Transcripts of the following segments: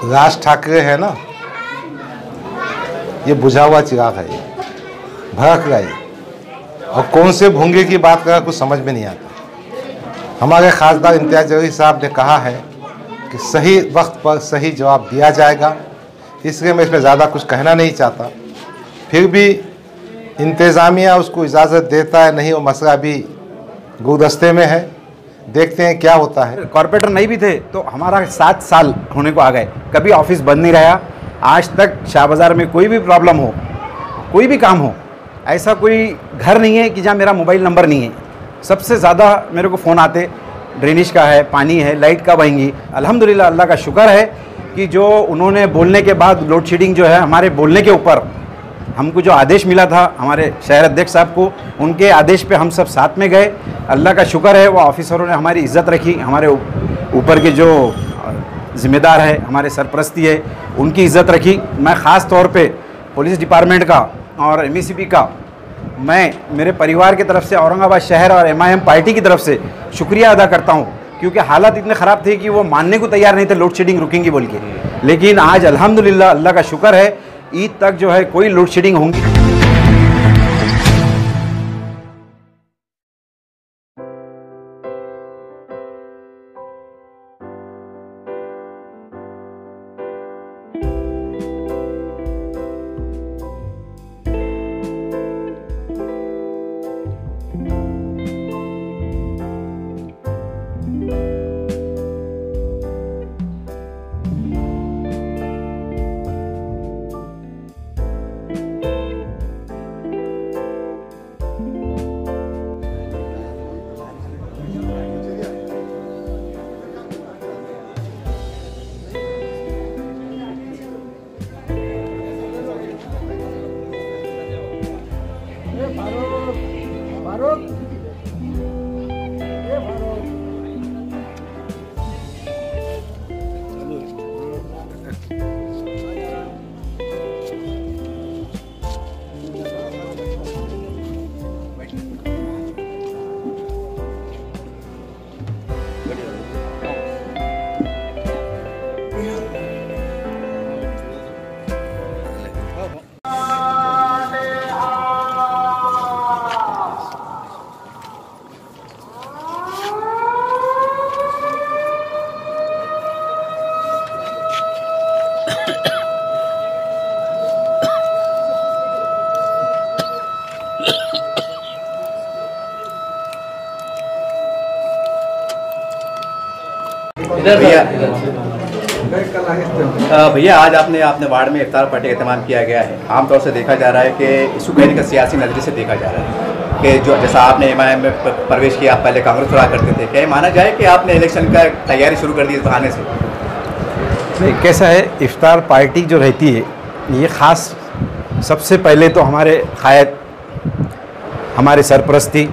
राज ठाकरे है ना, ये बुझा हुआ चिराग है, ये भड़क रहा है और कौन से भोंगे की बात कर कुछ समझ में नहीं आता। हमारे खासदार इम्तियाज़ जलील साहब ने कहा है कि सही वक्त पर सही जवाब दिया जाएगा, इसलिए मैं इसमें ज़्यादा कुछ कहना नहीं चाहता। फिर भी इंतज़ामिया उसको इजाज़त देता है नहीं, वो मसला भी गुलदस्ते में है, देखते हैं क्या होता है। कॉर्पोरेटर नहीं भी थे तो हमारा 7 साल होने को आ गए, कभी ऑफिस बंद नहीं रहा। आज तक शाह बाज़ार में कोई भी प्रॉब्लम हो, कोई भी काम हो, ऐसा कोई घर नहीं है कि जहाँ मेरा मोबाइल नंबर नहीं है। सबसे ज़्यादा मेरे को फ़ोन आते ड्रेनेज का है, पानी है, लाइट कब आएंगी। अल्हम्दुलिल्लाह अल्लाह का शुक्र है कि जो उन्होंने बोलने के बाद लोड शेडिंग जो है, हमारे बोलने के ऊपर हमको जो आदेश मिला था हमारे शहर अध्यक्ष साहब को, उनके आदेश पे हम सब साथ में गए। अल्लाह का शुक्र है वो ऑफिसरों ने हमारी इज़्ज़त रखी, हमारे ऊपर के जो ज़िम्मेदार है, हमारे सरपरस्ती है, उनकी इज़्ज़त रखी। मैं ख़ास तौर पे पुलिस डिपार्टमेंट का और MECP का मैं मेरे परिवार की तरफ से, औरंगाबाद शहर और MIM पार्टी की तरफ से शुक्रिया अदा करता हूँ, क्योंकि हालात इतने ख़राब थे कि वो मानने को तैयार नहीं थे लोड शेडिंग रुकेंगी बोल के। लेकिन आज अल्हम्दुलिल्लाह अल्लाह का शुक्र है ईद तक जो है कोई लोड शेडिंग होंगी। भैया आज आपने वार्ड में इफ्तार पार्टी का एहतमाम किया गया है। आमतौर से देखा जा रहा है कि इसको कहने का सियासी नजरिए से देखा जा रहा है कि जो जैसा आपने MIM में प्रवेश किया, आप पहले कांग्रेस रहा करते थे, क्या माना जाए कि आपने इलेक्शन का तैयारी शुरू कर दी इस बहाने से? नहीं, कैसा है, इफ्तार पार्टी जो रहती है ये ख़ास सबसे पहले तो हमारे कायद, हमारे सरपरस्ती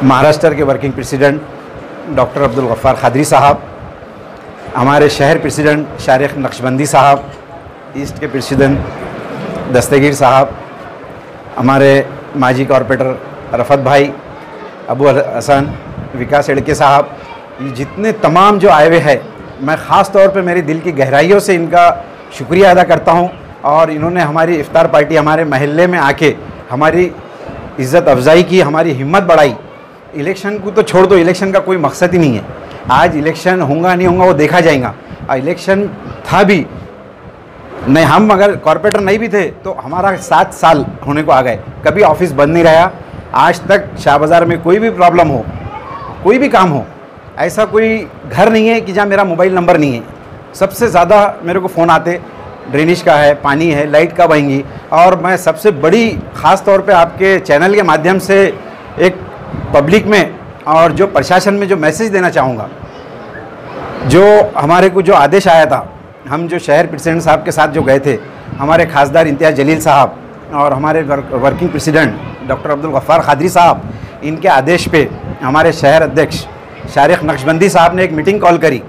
महाराष्ट्र के working president doctor Abdul Gaffar Khadri साहब, हमारे शहर प्रेसिडेंट शारिक नक्शबंदी साहब, ईस्ट के प्रेसिडेंट दस्तगीर साहब, हमारे माजी कॉरपोरेटर रफ़त भाई, अबू हसन, विकास एड़के साहब, ये जितने तमाम जो आए हुए हैं, मैं ख़ास तौर पे मेरे दिल की गहराइयों से इनका शुक्रिया अदा करता हूँ। और इन्होंने हमारी इफ्तार पार्टी हमारे महल्ले में आके हमारी इज़्ज़त अफजाई की, हमारी हिम्मत बढ़ाई। इलेक्शन को तो छोड़ दो, इलेक्शन का कोई मकसद ही नहीं है। आज इलेक्शन होगा नहीं होगा वो देखा जाएगा। इलेक्शन था भी नहीं, हम अगर कॉर्पोरेटर नहीं भी थे तो हमारा 7 साल होने को आ गए, कभी ऑफिस बंद नहीं रहा। आज तक शाह बाज़ार में कोई भी प्रॉब्लम हो, कोई भी काम हो, ऐसा कोई घर नहीं है कि जहाँ मेरा मोबाइल नंबर नहीं है। सबसे ज़्यादा मेरे को फ़ोन आते ड्रेनेज का है, पानी है, लाइट कब आएंगी। और मैं सबसे बड़ी ख़ास तौर पे आपके चैनल के माध्यम से एक पब्लिक में और जो प्रशासन में जो मैसेज देना चाहूँगा, जो हमारे को जो आदेश आया था, हम जो शहर प्रेसिडेंट साहब के साथ जो गए थे, हमारे खासदार इम्तियाज़ जलील साहब और हमारे working president doctor Abdul Gaffar Khadri साहब, इनके आदेश पे हमारे शहर अध्यक्ष शारिक नक्शबंदी साहब ने एक मीटिंग कॉल करी।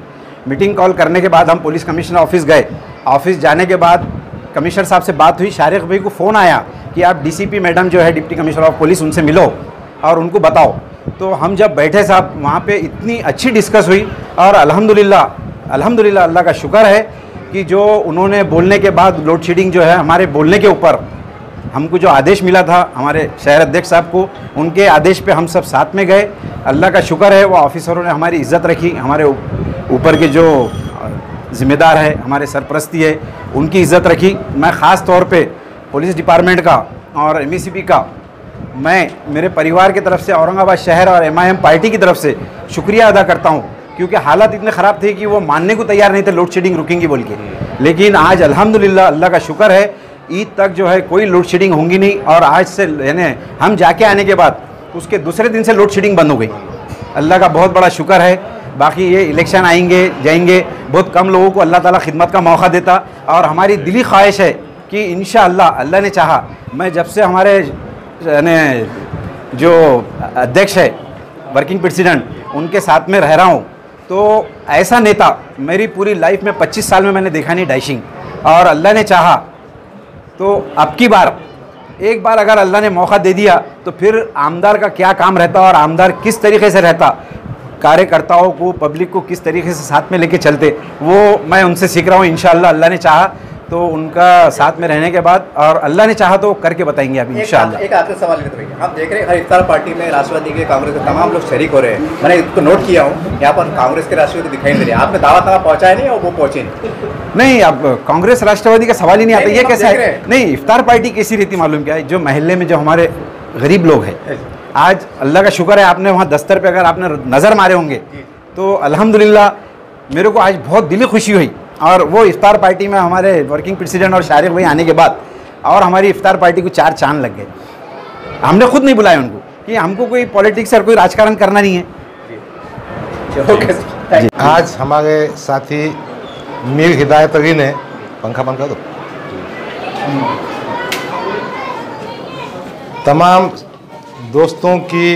मीटिंग कॉल करने के बाद हम पुलिस कमिश्नर ऑफिस गए। ऑफिस जाने के बाद कमिश्नर साहब से बात हुई, शारिक भाई को फ़ोन आया कि आप DCP मैडम जो है डिप्टी कमिश्नर ऑफ पुलिस, उनसे मिलो और उनको बताओ। तो हम जब बैठे साहब, वहाँ पे इतनी अच्छी डिस्कस हुई और अल्हम्दुलिल्लाह अल्हम्दुलिल्लाह अल्लाह का शुक्र है कि जो उन्होंने बोलने के बाद लोड शेडिंग जो है हमारे बोलने के ऊपर हमको जो आदेश मिला था हमारे शहर अध्यक्ष साहब को, उनके आदेश पे हम सब साथ में गए। अल्लाह का शुक्र है वो ऑफिसरों ने हमारी इज़्ज़त रखी, हमारे ऊपर के जो ज़िम्मेदार है, हमारे सरपरस्ती है, उनकी इज़्ज़त रखी। मैं ख़ास तौर पे पुलिस डिपार्टमेंट का और MECP का मैं मेरे परिवार की तरफ से, औरंगाबाद शहर और MIM पार्टी की तरफ से शुक्रिया अदा करता हूँ, क्योंकि हालात इतने ख़राब थे कि वो मानने को तैयार नहीं थे लोड शेडिंग रुकेंगी बोल के। लेकिन आज अल्हम्दुलिल्लाह अल्लाह का शुक्र है ईद तक जो है कोई लोड शेडिंग होंगी नहीं, और आज से यानी हम जाके आने के बाद उसके दूसरे दिन से लोड शेडिंग बंद हो गई। अल्लाह का बहुत बड़ा शुक्र है। बाकी ये इलेक्शन आएंगे जाएंगे, बहुत कम लोगों को अल्लाह ताला खिदमत का मौका देता, और हमारी दिली ख्वाहिश है कि इंशाअल्लाह अल्लाह ने चाहा, मैं जब से हमारे जो अध्यक्ष है वर्किंग प्रेसिडेंट उनके साथ में रह रहा हूँ, तो ऐसा नेता मेरी पूरी लाइफ में 25 साल में मैंने देखा नहीं डैशिंग। और अल्लाह ने चाहा तो अब की बार एक बार अगर अल्लाह ने मौका दे दिया तो फिर आमदार का क्या काम रहता और आमदार किस तरीके से रहता, कार्यकर्ताओं को, पब्लिक को किस तरीके से साथ में लेके चलते, वो मैं उनसे सीख रहा हूँ। इंशाअल्लाह अल्लाह ने चाहा तो उनका साथ में रहने के बाद, और अल्लाह ने चाहा तो करके बताएंगे अभी इंशाअल्लाह। एक आखिरी सवाल है भैया, हम देख रहे हैं हर इफ्तार पार्टी में राष्ट्रवादी के, कांग्रेस के तमाम लोग शरीक हो रहे हैं। मैंने इसको नोट किया हूँ, यहाँ पर कांग्रेस के राष्ट्रवादी दिखाई नहीं दे रहे। आपने दावा पहुँचाया नहीं और वो पहुँचे नहीं। अब कांग्रेस राष्ट्रवादी का सवाल ही नहीं आता, ये कैसा है? नहीं, इफ्तार पार्टी कैसी रहती मालूम क्या है, जो महल्ले में जो हमारे गरीब लोग हैं, आज अल्लाह का शुक्र है आपने वहाँ दस्तर पे अगर आपने नज़र मारे होंगे तो अल्हम्दुलिल्लाह मेरे को आज बहुत दिली खुशी हुई। और वो इफ्तार पार्टी में हमारे वर्किंग प्रेसिडेंट और शारिक भाई आने के बाद और हमारी इफ्तार पार्टी को 4 चांद लग गए। हमने खुद नहीं बुलाया उनको कि हमको कोई पॉलिटिक्स और कोई राजकारण करना नहीं है। आज हमारे साथी मीर हिदायत अली ने, पंखा बंद कर दो, तमाम दोस्तों की,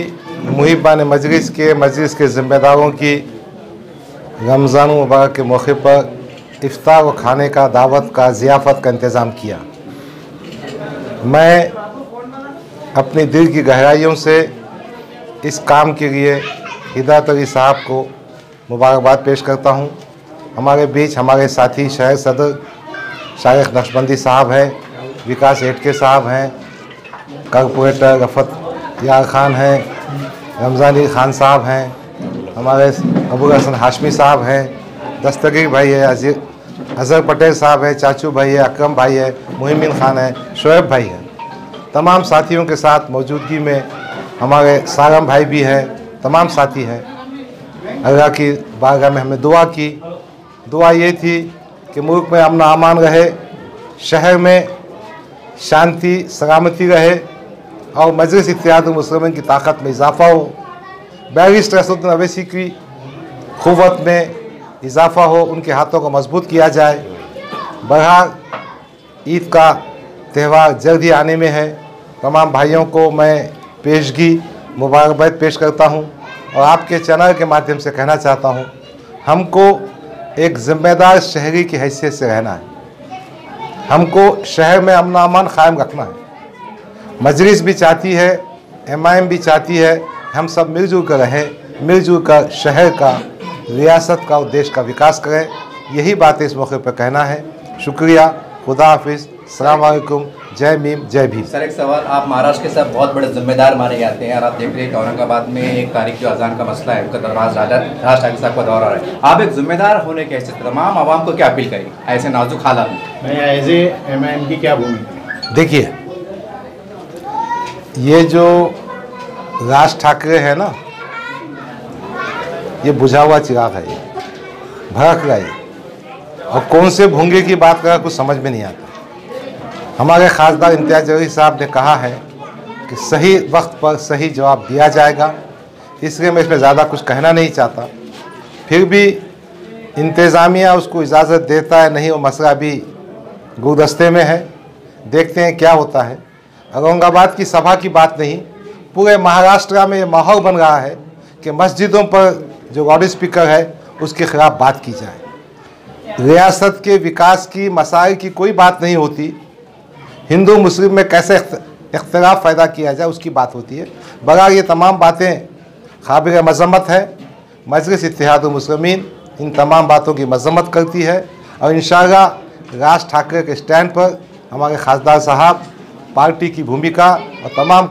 मुहिबान मजलिस के ज़िम्मेदारों की रमज़ान मुबारक के मौके पर इफ्तार व खाने का, दावत का, ज़ियाफ़त का इंतज़ाम किया। मैं अपनी दिल की गहराइयों से इस काम के लिए हिदायत अली साहब को मुबारकबाद पेश करता हूँ। हमारे बीच हमारे साथी शहर सदर शारिक नक्शबंदी साहब हैं, विकास एटके साहब हैं, कॉरपोरेटर रफ़त यार खान हैं, रमज़ान खान साहब हैं, हमारे अबुल हसन हाशमी साहब हैं, दस्तगीर भाई है, अज़हर पटेल साहब है, चाचू भाई है, अकरम भाई है, मुहिमिन खान है, शोएब भाई है। तमाम साथियों के साथ मौजूदगी में हमारे सारम भाई भी हैं, तमाम साथी हैं। अल्लाह की बारगाह में हमने दुआ की। दुआ ये थी कि मुल्क में अमन अमान रहे, शहर में शांति सलामती रहे और मजलिस इत्तेहादुल मुस्लिमीन की ताकत में इजाफ़ा हो, बैरिस्टर असदुद्दीन अवैसी की क़ुव्वत में इजाफ़ा हो, उनके हाथों को मजबूत किया जाए। बहरहाल ईद का त्यौहार जल्द ही आने में है। तमाम भाइयों को मैं पेशगी मुबारकबाद पेश करता हूं और आपके चैनल के माध्यम से कहना चाहता हूं, हमको एक ज़िम्मेदार शहरी की हैसियत से रहना है। हमको शहर में अमन अमान क़ायम रखना है। मजलिस भी चाहती है, MIM भी चाहती है, हम सब मिलजुल कर रहें, मिलजुल कर शहर का, रियासत का और देश का विकास करें। यही बातें इस मौके पर कहना है। शुक्रिया, खुदा हाफिज़, अस्सलाम वालेकुम, जय भीम, जय भीम। सर एक सवाल, आप महाराष्ट्र के सब बहुत बड़े जिम्मेदार माने जाते हैं और आप देख रहे हैं कि औरंगाबाद में 1 तारीख जो अजान का मसला है उसका दरवाज राज ठाकरे साहब का दौर आ रहा है। आप एक जिम्मेदार होने के हैसियत तमाम आवाम को क्या अपील करेंगे ऐसे नाजुक हालात में? एज ए MIM की क्या भूमिका? देखिए, ये जो राज ठाकरे है ना, ये बुझा हुआ चिराग है, ये भड़क रहा है और कौन से भूंगे की बात करा कुछ समझ में नहीं आता। हमारे खासदार इम्तियाज़ जलील साहब ने कहा है कि सही वक्त पर सही जवाब दिया जाएगा, इसलिए मैं इसमें ज़्यादा कुछ कहना नहीं चाहता। फिर भी इंतज़ामिया उसको इजाज़त देता है नहीं, वो मसला भी गुलदस्ते में है, देखते हैं क्या होता है। औरंगाबाद की सभा की बात नहीं, पूरे महाराष्ट्र में ये माहौल बन रहा है कि मस्जिदों पर जो लाउड स्पीकर है उसके ख़िलाफ़ बात की जाए। रियासत के विकास की, मसाइल की कोई बात नहीं होती, हिंदू मुस्लिम में कैसे इख्तिलाफ पैदा किया जाए उसकी बात होती है। बगैर ये तमाम बातें काबिल मज़म्मत है। मजलिस इत्तेहादुल मुस्लिमीन इन तमाम बातों की मजम्मत करती है और इंशाअल्लाह राज ठाकरे के स्टैंड पर हमारे खासदार साहब पार्टी की भूमिका और तमाम